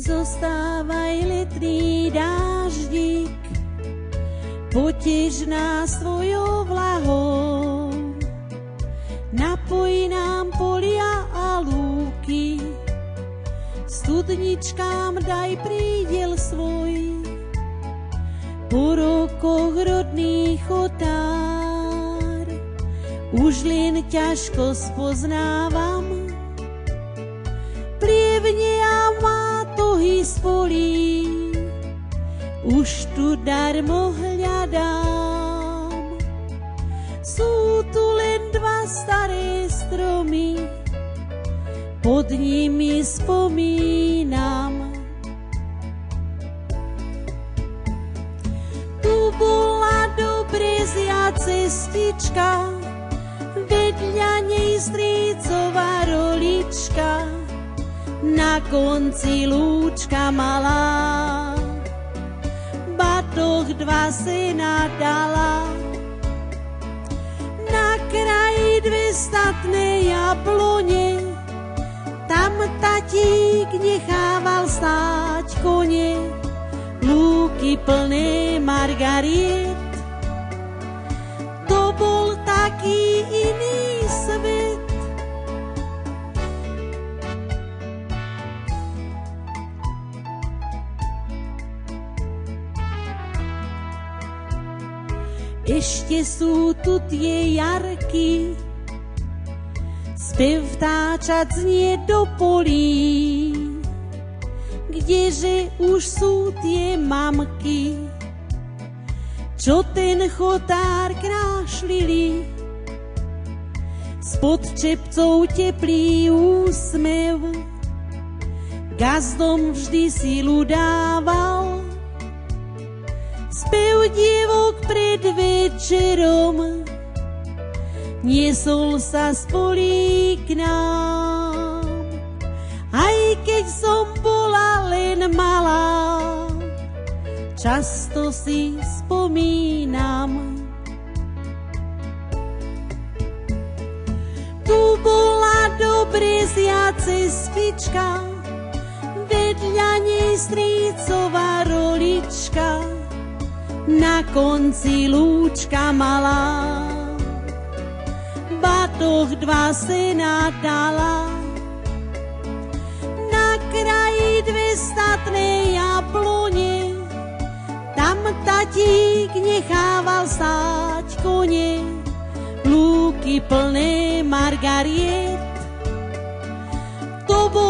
zostávaj letný dáždik, potež nás svojou vlahou, napoj nám polia a lúky, studničkám daj prídel svoj, po rokoch rodných otár, už len ťažko spoznávam, plievne a mátohy z polí, už tu darmo hľadám. Sú tu len dva staré stromy, pod nimi spomínam. Tu bola dobrezia cestička, vedľa nej strýcová rolička, na konci lúčka malá, batoh dva sena dala, na kraji dve statné jablone, tam tatík nechával stáť kone, lúky plné margariet, to bol taký iný svet. Ešte sú tu tie jarky, spev vtáčat znie do polí, kdeže už sú tie mamky, čo ten chotár krášlili. Spod čepcov teplý úsmev, gazdom vždy silu dával, spev dievok pred večerom niesol sa z polí k nám. Aj keď som bola len malá, často si spomínam. Tu bola dobrezia cestička, vedľa nej strýcová rolička, na konci lúčka malá, batoh dva sena dala, na kraji dve statné jablone, tam tatík nechával stáť kone, lúky plné margariet, to bol